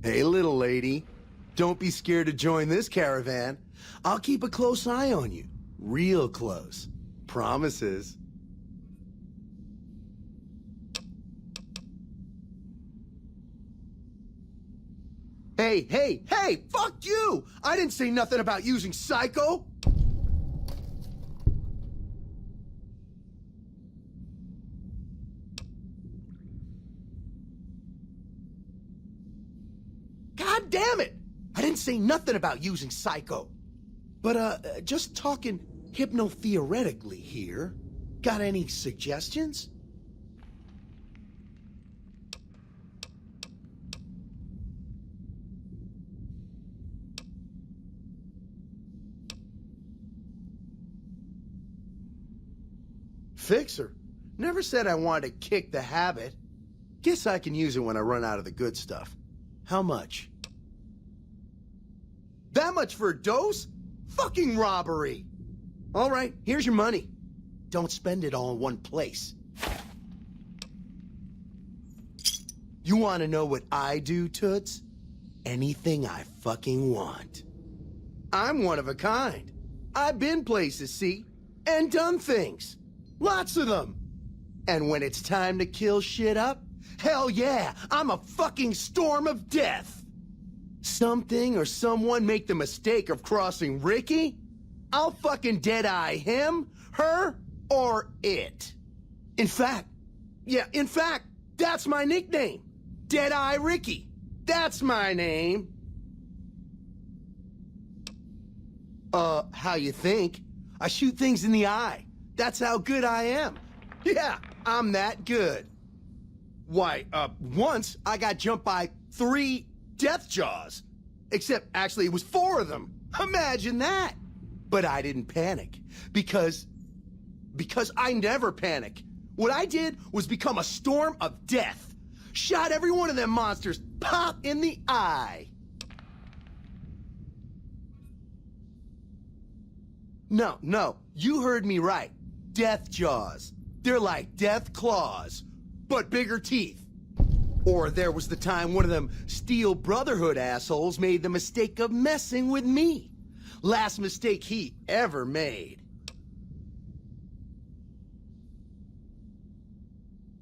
Hey, little lady. Don't be scared to join this caravan. I'll keep a close eye on you. Real close. Promises. Hey, hey, hey! Fuck you! I didn't say nothing about using Psycho! God damn it! I didn't say nothing about using Psycho. But, just talking hypno-theoretically here. Got any suggestions? Fixer. Never said I wanted to kick the habit. Guess I can use it when I run out of the good stuff. How much? That much for a dose? Fucking robbery! All right, here's your money. Don't spend it all in one place. You want to know what I do, Toots? Anything I fucking want. I'm one of a kind. I've been places, see? And done things. Lots of them. And when it's time to kill shit up, hell yeah, I'm a fucking storm of death. Something or someone make the mistake of crossing Ricky, I'll fucking dead-eye him, her, or it. In fact, that's my nickname. Dead-Eye Ricky. That's my name. How you think? I shoot things in the eye. That's how good I am. Yeah, I'm that good. Why, once I got jumped by 3 death jaws. Except, actually, it was 4 of them. Imagine that. But I didn't panic. Because I never panic. What I did was become a storm of death. Shot every one of them monsters pop in the eye. No, you heard me right. Death jaws. They're like death claws, but bigger teeth. Or there was the time one of them Steel Brotherhood assholes made the mistake of messing with me. Last mistake he ever made.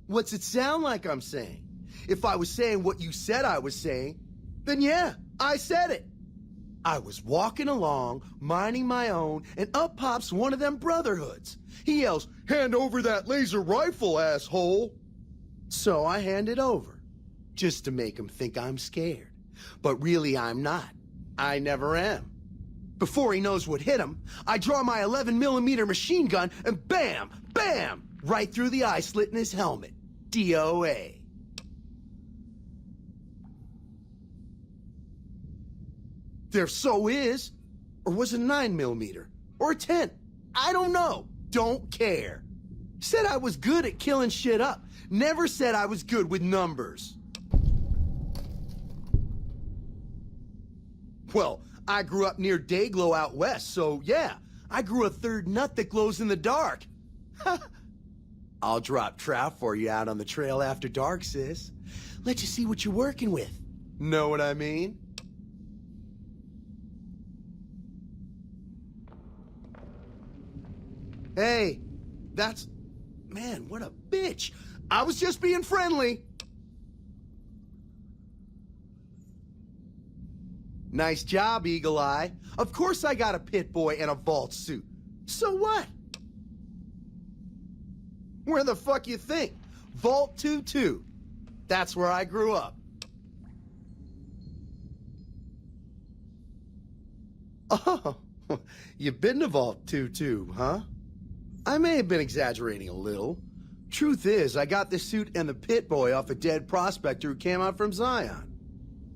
What's it sound like I'm saying? If I was saying what you said I was saying, then yeah, I said it. I was walking along, minding my own, and up pops one of them Brotherhoods. He yells, "Hand over that laser rifle, asshole!" So I hand it over, just to make him think I'm scared. But really I'm not. I never am. Before he knows what hit him, I draw my 11mm machine gun and bam, bam, right through the eye slit in his helmet. DOA. There so is. Or was it 9mm? Or a 10? I don't know. Don't care. Said I was good at killing shit up. Never said I was good with numbers. Well, I grew up near Dayglow out west, so yeah, I grew a third nut that glows in the dark. I'll drop trout for you out on the trail after dark, sis. Let you see what you're working with. Know what I mean? Hey, that's... Man, what a bitch. I was just being friendly. Nice job, Eagle Eye. Of course I got a pit boy and a vault suit. So what? Where the fuck you think? Vault 2-2. That's where I grew up. Oh, you've been to Vault 2-2, huh? I may have been exaggerating a little. Truth is, I got the suit and the pit boy off a dead prospector who came out from Zion.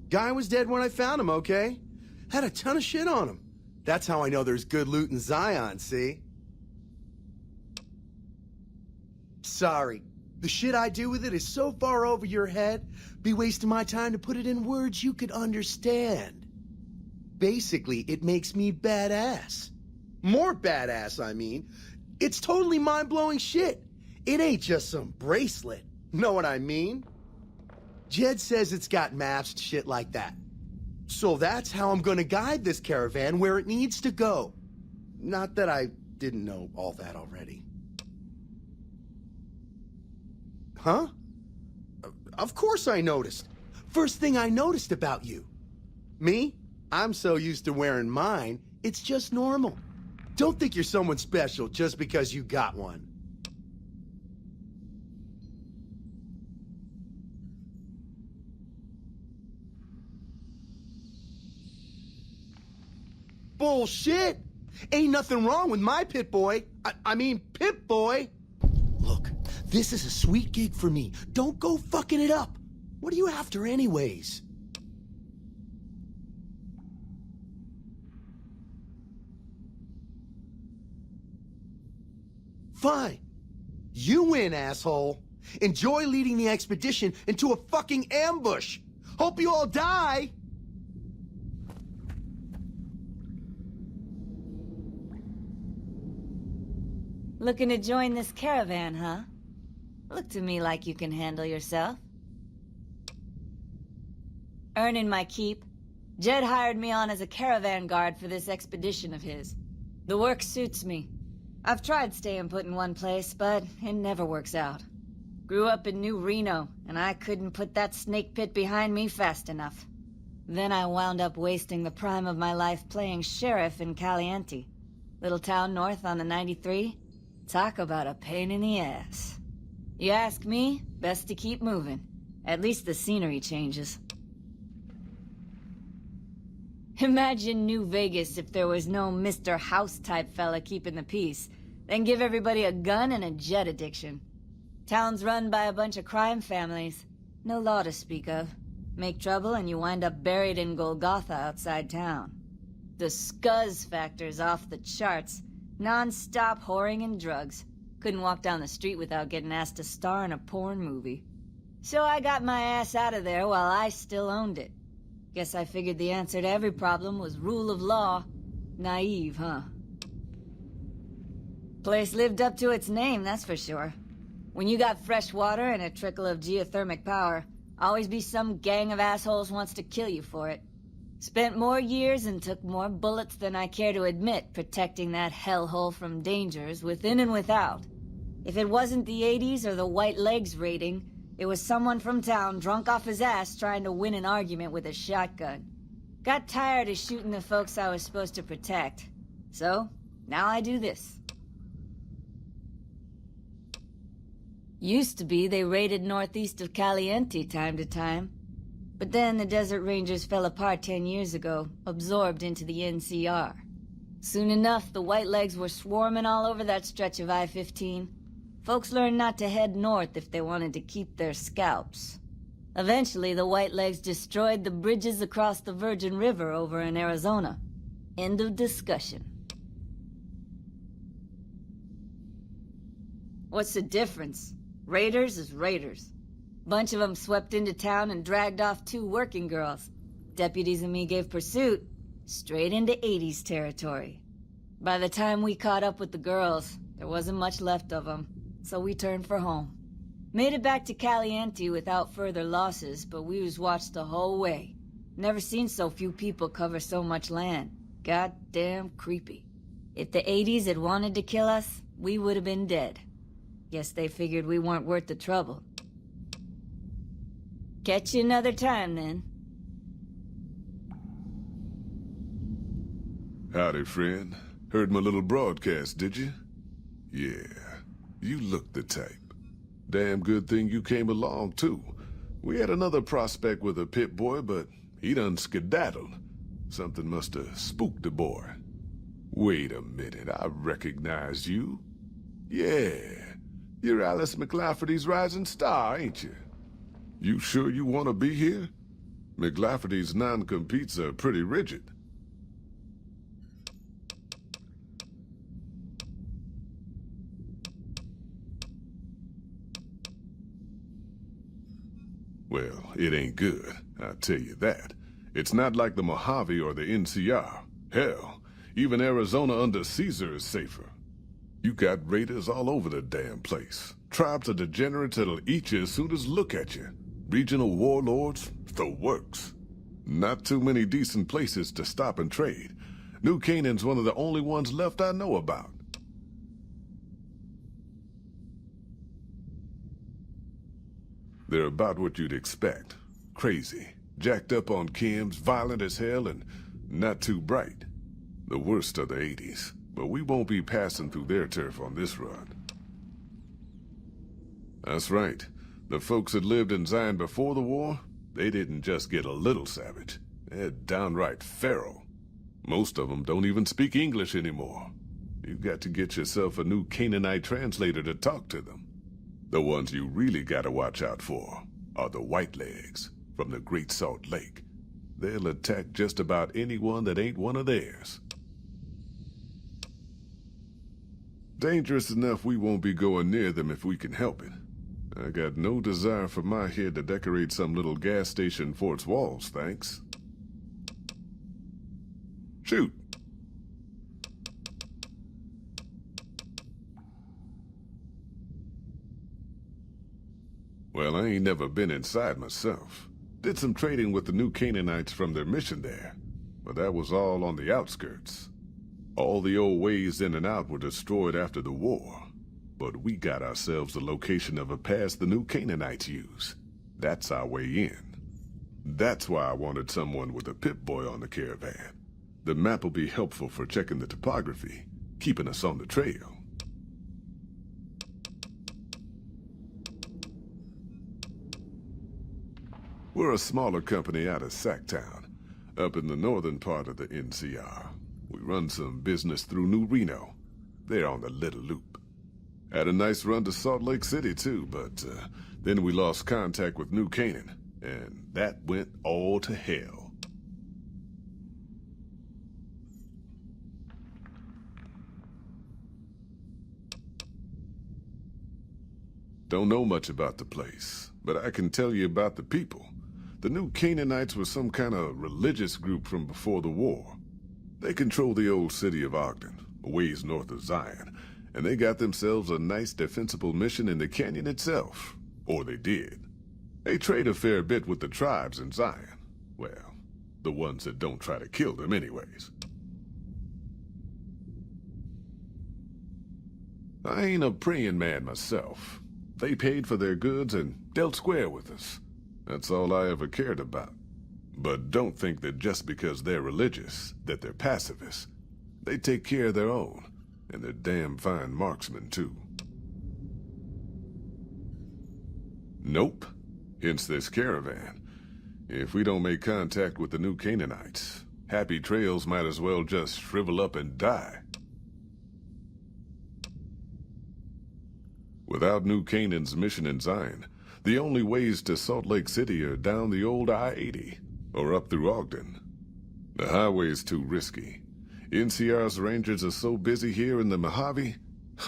Guy was dead when I found him, okay? Had a ton of shit on him. That's how I know there's good loot in Zion, see? Sorry. The shit I do with it is so far over your head, be wasting my time to put it in words you could understand. Basically, it makes me badass. More badass, I mean. It's totally mind-blowing shit. It ain't just some bracelet. Know what I mean? Jed says it's got maps and shit like that. So that's how I'm gonna guide this caravan where it needs to go. Not that I didn't know all that already. Huh? Of course I noticed. First thing I noticed about you. Me? I'm so used to wearing mine, it's just normal. Don't think you're someone special just because you got one. Bullshit! Ain't nothing wrong with my pit boy. I mean, Pip Boy. Look, this is a sweet gig for me. Don't go fucking it up. What are you after anyways? Fine. You win, asshole. Enjoy leading the expedition into a fucking ambush. Hope you all die! Looking to join this caravan, huh? Look to me like you can handle yourself. Earning my keep, Jed hired me on as a caravan guard for this expedition of his. The work suits me. I've tried staying put in one place, but it never works out. Grew up in New Reno, and I couldn't put that snake pit behind me fast enough. Then I wound up wasting the prime of my life playing sheriff in Caliente. Little town north on the 93. Talk about a pain in the ass. You ask me, best to keep moving. At least the scenery changes. Imagine New Vegas if there was no Mr. House-type fella keeping the peace, then give everybody a gun and a jet addiction. Town's run by a bunch of crime families. No law to speak of. Make trouble and you wind up buried in Golgotha outside town. The scuzz factor's off the charts. Non-stop whoring and drugs. Couldn't walk down the street without getting asked to star in a porn movie. So I got my ass out of there while I still owned it. Guess I figured the answer to every problem was rule of law. Naive, huh? Place lived up to its name, that's for sure. When you got fresh water and a trickle of geothermic power, always be some gang of assholes wants to kill you for it. Spent more years and took more bullets than I care to admit protecting that hellhole from dangers within and without. If it wasn't the 80s or the white legs raiding, it was someone from town drunk off his ass trying to win an argument with a shotgun. Got tired of shooting the folks I was supposed to protect. So, now I do this. Used to be they raided northeast of Caliente time to time. But then the Desert Rangers fell apart 10 years ago, absorbed into the NCR. Soon enough, the Whitelegs were swarming all over that stretch of I-15. Folks learned not to head north if they wanted to keep their scalps. Eventually, the Whitelegs destroyed the bridges across the Virgin River over in Arizona. End of discussion. What's the difference? Raiders is raiders. Bunch of them swept into town and dragged off 2 working girls. Deputies and me gave pursuit, straight into 80s territory. By the time we caught up with the girls, there wasn't much left of them, so we turned for home. Made it back to Caliente without further losses, but we was watched the whole way. Never seen so few people cover so much land. Goddamn creepy. If the 80s had wanted to kill us, we would have been dead. Guess they figured we weren't worth the trouble. Catch you another time, then. Howdy, friend. Heard my little broadcast, did you? Yeah, you look the type. Damn good thing you came along, too. We had another prospect with a pit boy, but he done skedaddled. Something must have spooked the boy. Wait a minute, I recognize you. Yeah, you're Alice McLafferty's rising star, ain't you? You sure you want to be here? McLafferty's non-competes are pretty rigid. Well, it ain't good, I'll tell you that. It's not like the Mojave or the NCR. Hell, even Arizona under Caesar is safer. You got raiders all over the damn place. Tribes of degenerates that'll eat you as soon as look at you. regional warlords, the works. Not too many decent places to stop and trade. New Canaan's one of the only ones left I know about. They're about what you'd expect. Crazy, jacked up on chems, violent as hell, and not too bright. The worst of the 80s, but we won't be passing through their turf on this run. That's right. The folks that lived in Zion before the war, they didn't just get a little savage. They're downright feral. Most of them don't even speak English anymore. You've got to get yourself a new Canaanite translator to talk to them. The ones you really gotta watch out for are the Whitelegs from the Great Salt Lake. They'll attack just about anyone that ain't one of theirs. Dangerous enough we won't be going near them if we can help it. I got no desire for my head to decorate some little gas station fort's walls, thanks. Shoot! Well, I ain't never been inside myself. Did some trading with the new Canaanites from their mission there, but that was all on the outskirts. All the old ways in and out were destroyed after the war, but we got ourselves the location of a pass the new Canaanites use. That's our way in. That's why I wanted someone with a Pip-Boy on the Caravan. The map will be helpful for checking the topography, keeping us on the trail. We're a smaller company out of Sacktown, up in the northern part of the NCR. We run some business through New Reno. They're on the Little Loop. Had a nice run to Salt Lake City too, but then we lost contact with New Canaan, and that went all to hell. Don't know much about the place, but I can tell you about the people. The new Canaanites were some kind of religious group from before the war. They control the old city of Ogden, a ways north of Zion, and they got themselves a nice defensible mission in the canyon itself. Or they did. They trade a fair bit with the tribes in Zion. Well, the ones that don't try to kill them anyways. I ain't a praying man myself. They paid for their goods and dealt square with us. That's all I ever cared about. But don't think that just because they're religious, that they're pacifists. They take care of their own, and they're damn fine marksmen, too. Nope. Hence this caravan. If we don't make contact with the new Canaanites, Happy Trails might as well just shrivel up and die. Without New Canaan's mission in Zion, the only ways to Salt Lake City are down the old I-80, or up through Ogden. The highway's too risky. NCR's rangers are so busy here in the Mojave,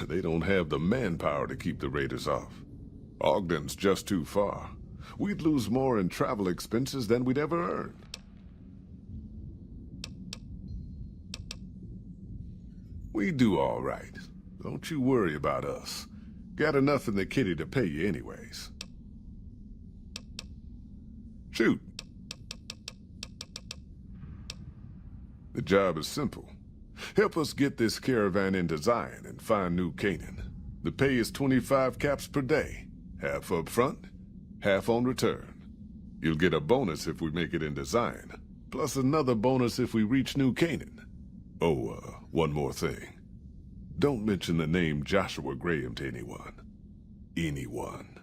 they don't have the manpower to keep the raiders off. Ogden's just too far. We'd lose more in travel expenses than we'd ever earn. We do all right. Don't you worry about us. Got enough in the kitty to pay you anyways. Shoot. The job is simple. Help us get this caravan into Zion and find New Canaan. The pay is 25 caps per day. Half up front, half on return. You'll get a bonus if we make it into Zion, plus another bonus if we reach New Canaan. Oh, one more thing. Don't mention the name Joshua Graham to anyone. Anyone.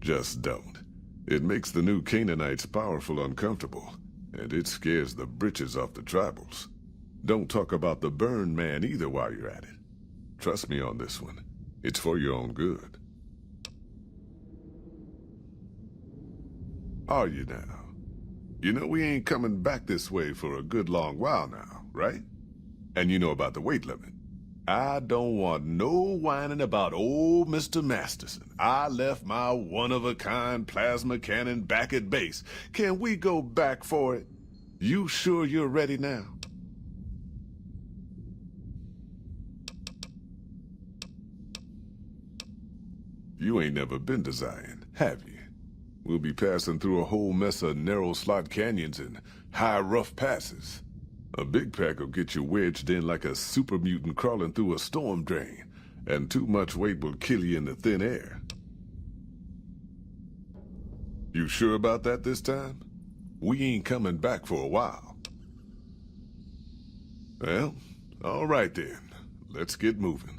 Just don't. It makes the new Canaanites powerful uncomfortable, and it scares the britches off the tribals. Don't talk about the burn man either while you're at it. Trust me on this one. It's for your own good. Are you now? You know we ain't coming back this way for a good long while now, right? And you know about the weight limit. I don't want no whining about old Mr. Masterson. I left my one-of-a-kind plasma cannon back at base. Can we go back for it? You sure you're ready now? You ain't never been to Zion, have you? We'll be passing through a whole mess of narrow slot canyons and high rough passes. A big pack will get you wedged in like a super mutant crawling through a storm drain, and too much weight will kill you in the thin air. You sure about that this time? We ain't coming back for a while. Well, all right then. Let's get moving.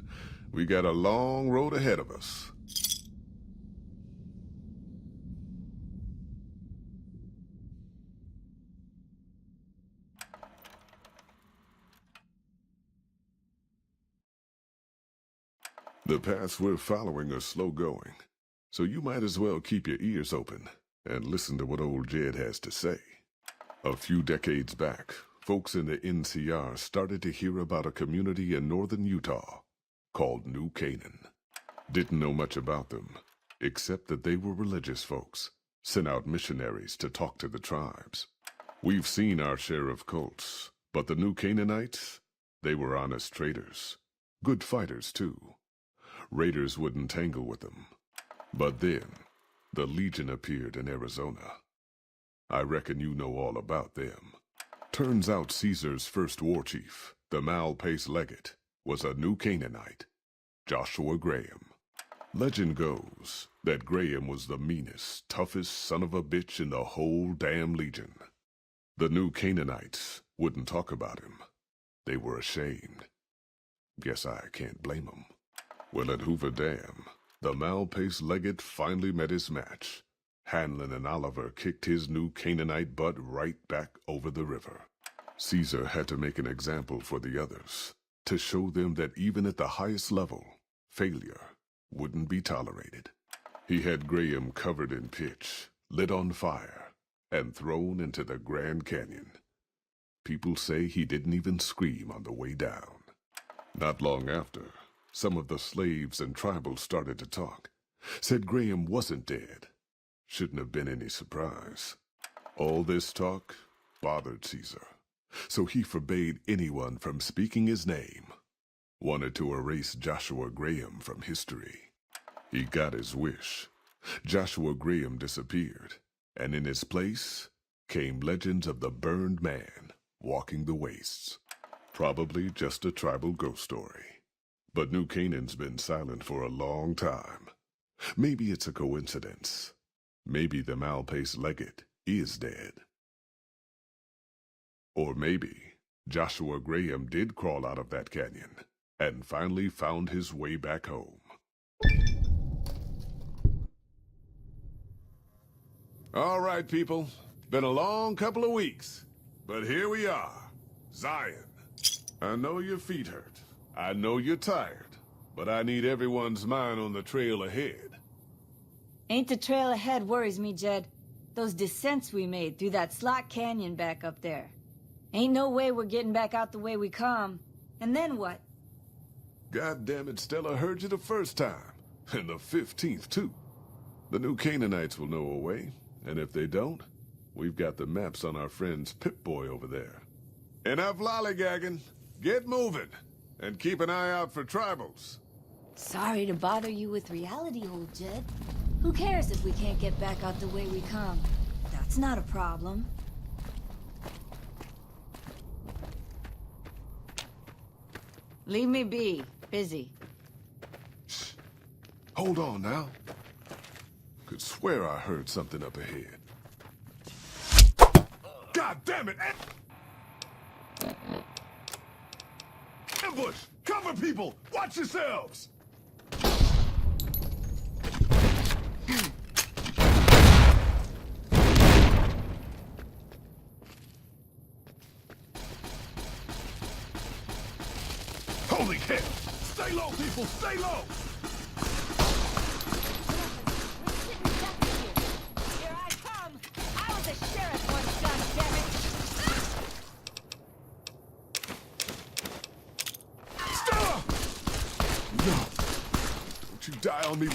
We got a long road ahead of us. The paths we're following are slow going, so you might as well keep your ears open and listen to what old Jed has to say. A few decades back, folks in the NCR started to hear about a community in northern Utah called New Canaan. Didn't know much about them, except that they were religious folks, sent out missionaries to talk to the tribes. We've seen our share of cults, but the New Canaanites, they were honest traders, good fighters too. Raiders wouldn't tangle with them. But then, the Legion appeared in Arizona. I reckon you know all about them. Turns out Caesar's first war chief, the Mal-Pace Legate, was a New Canaanite, Joshua Graham. Legend goes that Graham was the meanest, toughest son of a bitch in the whole damn Legion. The New Canaanites wouldn't talk about him. They were ashamed. Guess I can't blame them. Well, at Hoover Dam, the Mal-Pace Legate finally met his match. Hanlon and Oliver kicked his New Canaanite butt right back over the river. Caesar had to make an example for the others, to show them that even at the highest level, failure wouldn't be tolerated. He had Graham covered in pitch, lit on fire, and thrown into the Grand Canyon. People say he didn't even scream on the way down. Not long after, some of the slaves and tribals started to talk. Said Graham wasn't dead. Shouldn't have been any surprise. All this talk bothered Caesar, so he forbade anyone from speaking his name. Wanted to erase Joshua Graham from history. He got his wish. Joshua Graham disappeared, and in his place came legends of the burned man walking the wastes. Probably just a tribal ghost story. But New Canaan's been silent for a long time. Maybe it's a coincidence. Maybe the Mal-Pace Legate is dead. Or maybe Joshua Graham did crawl out of that canyon and finally found his way back home. All right, people. Been a long couple of weeks, but here we are, Zion. I know your feet hurt. I know you're tired, but I need everyone's mind on the trail ahead. Ain't the trail ahead worries me, Jed. Those descents we made through that slot canyon back up there. Ain't no way we're getting back out the way we come. And then what? God damn it, Stella heard you the first time. And the 15th, too. The New Canaanites will know a way, and if they don't, we've got the maps on our friend's Pip-Boy over there. Enough lollygagging. Get moving. And keep an eye out for tribals. Sorry to bother you with reality, old Jed. Who cares if we can't get back out the way we come? That's not a problem. Leave me be. Busy. Shh. Hold on now. Could swear I heard something up ahead. God damn it! Ambush! Cover people! Watch yourselves! Holy hell! Stay low, people! Stay low! Here I come! I was a sheriff once, goddammit! Stella! No! Don't you die on me!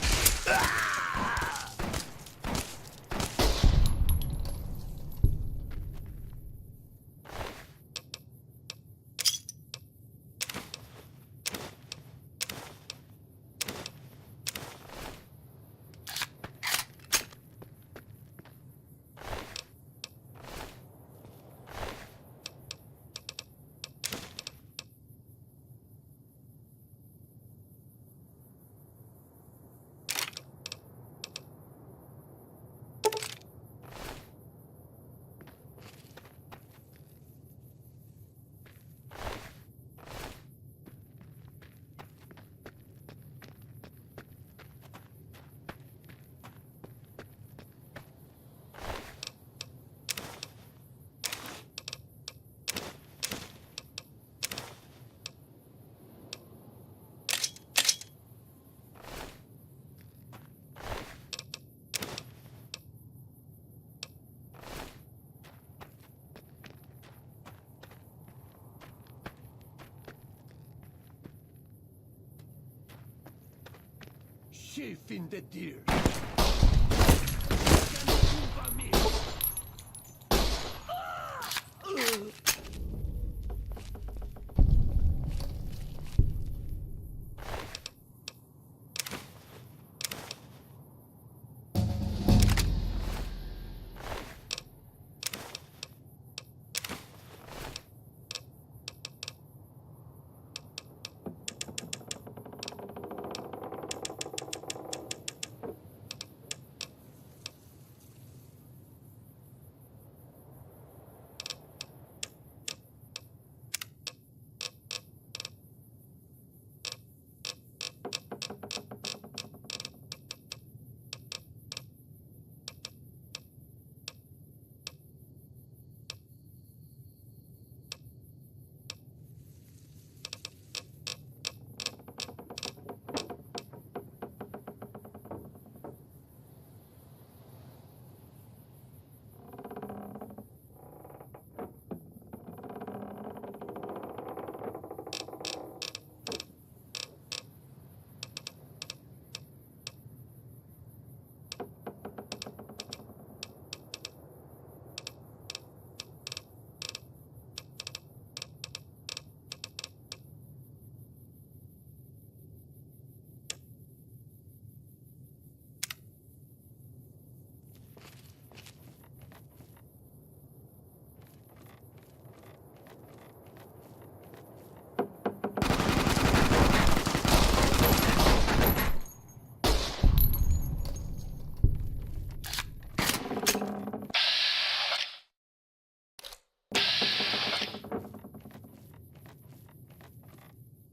chief in the deer.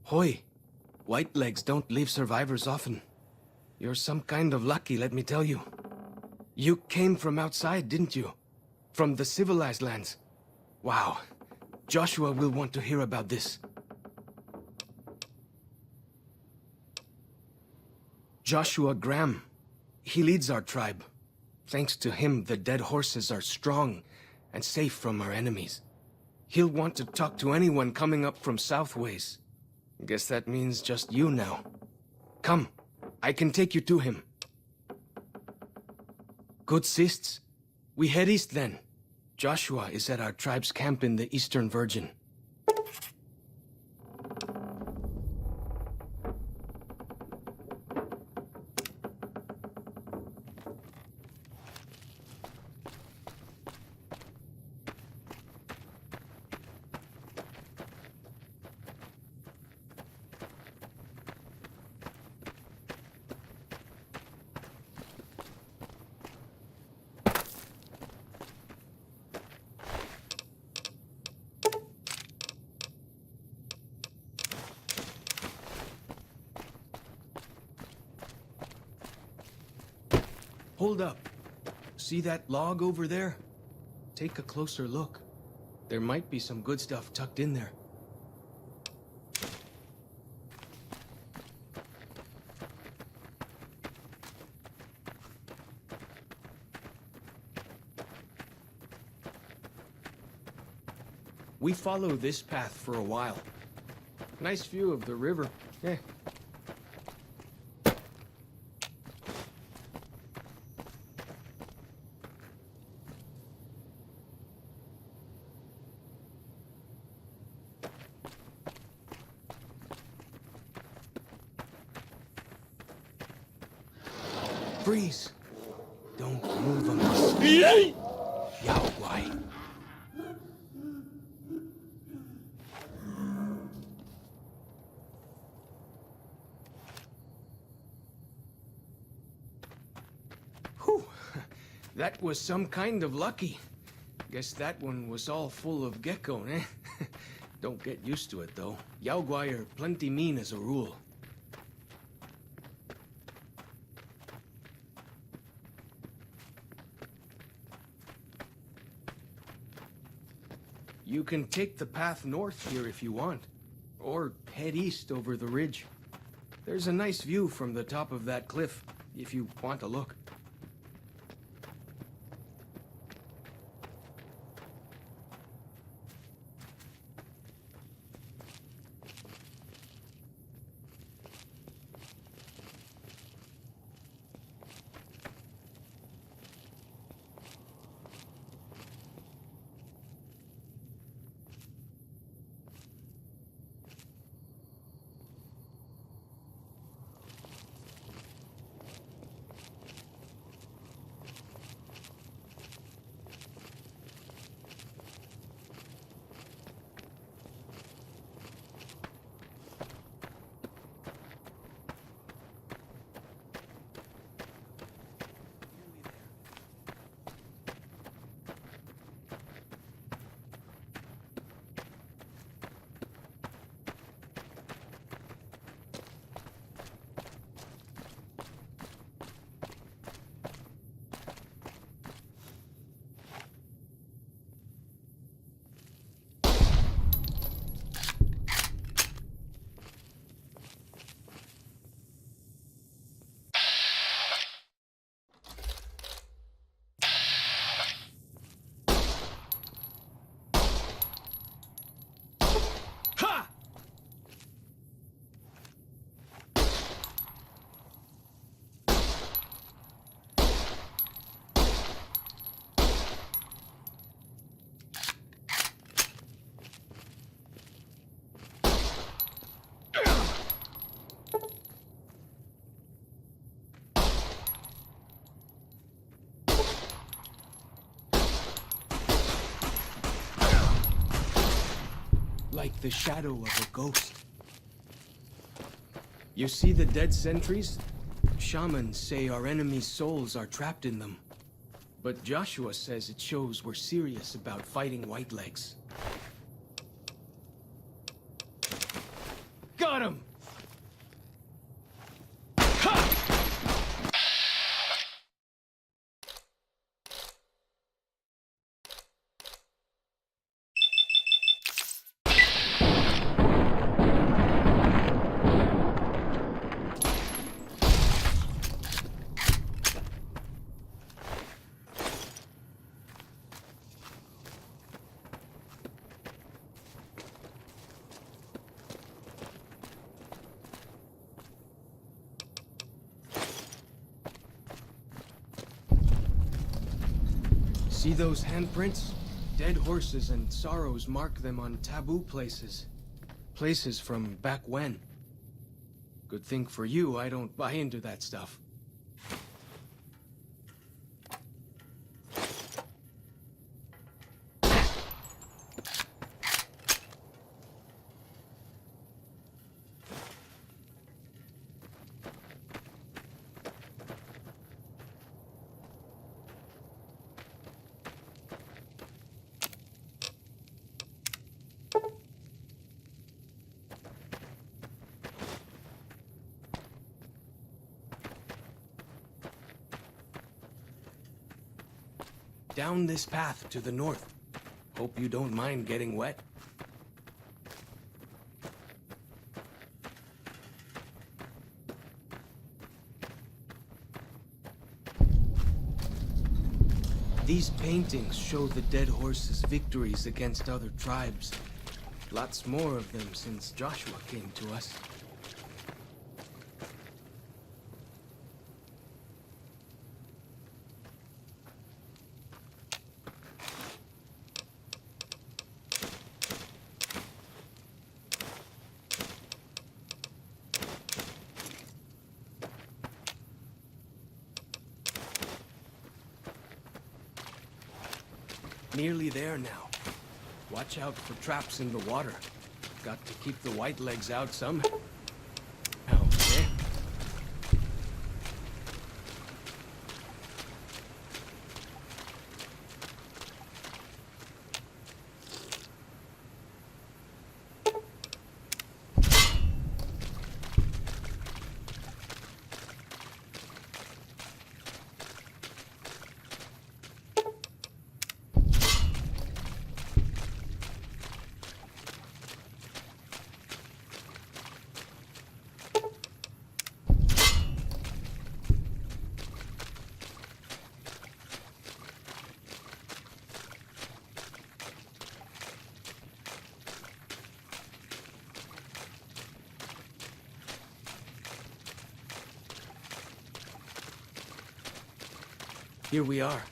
Hoy, white legs don't leave survivors often. You're some kind of lucky, let me tell you. You came from outside, didn't you? From the civilized lands. Wow. Joshua will want to hear about this. Joshua Graham. He leads our tribe. Thanks to him, the dead horses are strong and safe from our enemies. He'll want to talk to anyone coming up from Southways. Guess that means just you now. Come, I can take you to him. Good sists. We head east then. Joshua is at our tribe's camp in the Eastern Virgin. Hold up. See that log over there? Take a closer look. There might be some good stuff tucked in there. We follow this path for a while. Nice view of the river. Freeze! Don't move unless... Yahweh. Whew! That was some kind of lucky. Guess that one was all full of gecko, eh? Don't get used to it, though. Yaogwai are plenty mean as a rule. You can take the path north here if you want, or head east over the ridge. There's a nice view from the top of that cliff, if you want to look. like the shadow of a ghost. You see the dead sentries? Shamans say our enemies' souls are trapped in them. But Joshua says it shows we're serious about fighting Whitelegs. Got him! See those handprints? Dead horses and sorrows mark them on taboo places. Places from back when. Good thing for you, I don't buy into that stuff. Down this path to the north. Hope you don't mind getting wet. These paintings show the dead horses' victories against other tribes. Lots more of them since Joshua came to us. Nearly there now. Watch out for traps in the water. Got to keep the Whitelegs out somehow. Okay. Here we are.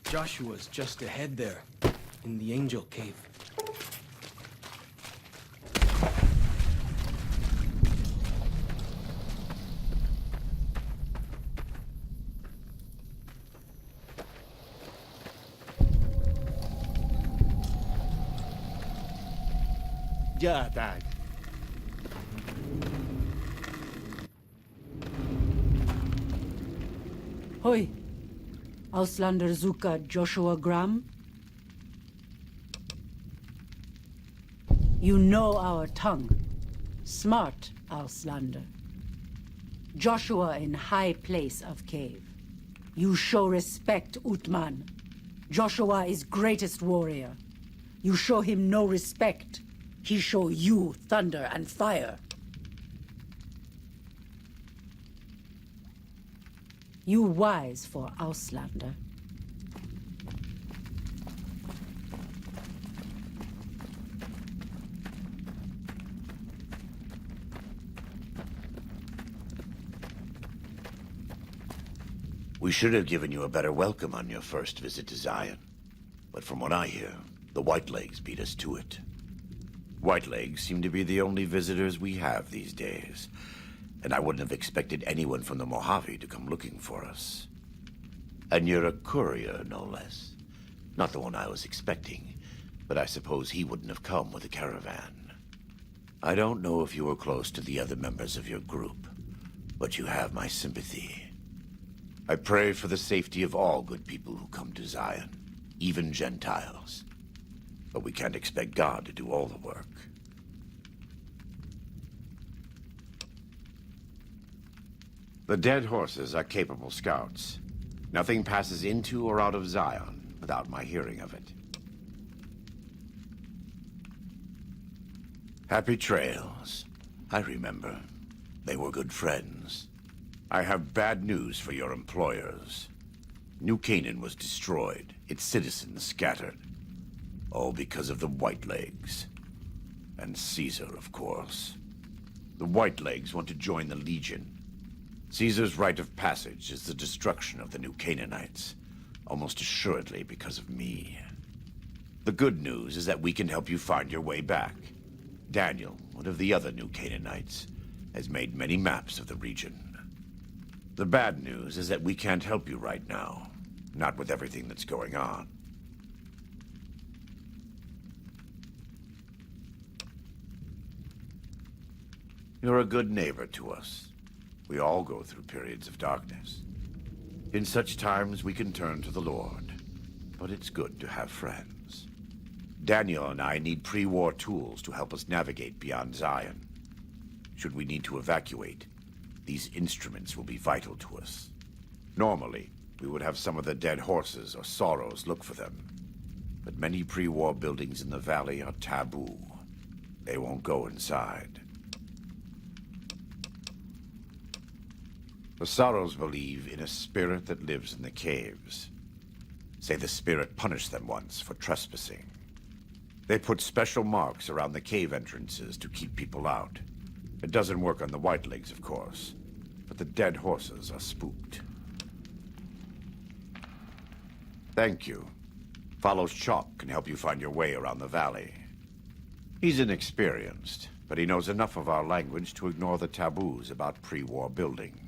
Joshua's just ahead there, in the Angel Cave. Ja, Dad. Hoi. Auslander Zuka Joshua Graham? You know our tongue. Smart, Auslander. Joshua in high place of cave. You show respect, Utman. Joshua is greatest warrior. You show him no respect. He show you thunder and fire. You wise for Auslander. We should have given you a better welcome on your first visit to Zion. But from what I hear, the Whitelegs beat us to it. Whitelegs seem to be the only visitors we have these days. And I wouldn't have expected anyone from the Mojave to come looking for us. And you're a courier, no less. Not the one I was expecting. but I suppose he wouldn't have come with a caravan. I don't know if you were close to the other members of your group, but you have my sympathy. I pray for the safety of all good people who come to Zion, even Gentiles. But we can't expect God to do all the work. The dead horses are capable scouts. Nothing passes into or out of Zion without my hearing of it. Happy trails. I remember. They were good friends. I have bad news for your employers. New Canaan was destroyed, its citizens scattered. All because of the Whitelegs. And Caesar, of course. The Whitelegs want to join the Legion. Caesar's rite of passage is the destruction of the New Canaanites, almost assuredly because of me. The good news is that we can help you find your way back. Daniel, one of the other New Canaanites, has made many maps of the region. The bad news is that we can't help you right now, not with everything that's going on. You're a good neighbor to us. We all go through periods of darkness. In such times, we can turn to the Lord. But it's good to have friends. Daniel and I need pre-war tools to help us navigate beyond Zion. Should we need to evacuate, these instruments will be vital to us. Normally, we would have some of the dead horses or sorrows look for them. But many pre-war buildings in the valley are taboo. They won't go inside. The Sorrows believe in a spirit that lives in the caves. Say the spirit punished them once for trespassing. They put special marks around the cave entrances to keep people out. It doesn't work on the Whitelegs, of course, but the dead horses are spooked. Thank you. Fallow's Chalk can help you find your way around the valley. He's inexperienced, but he knows enough of our language to ignore the taboos about pre-war buildings.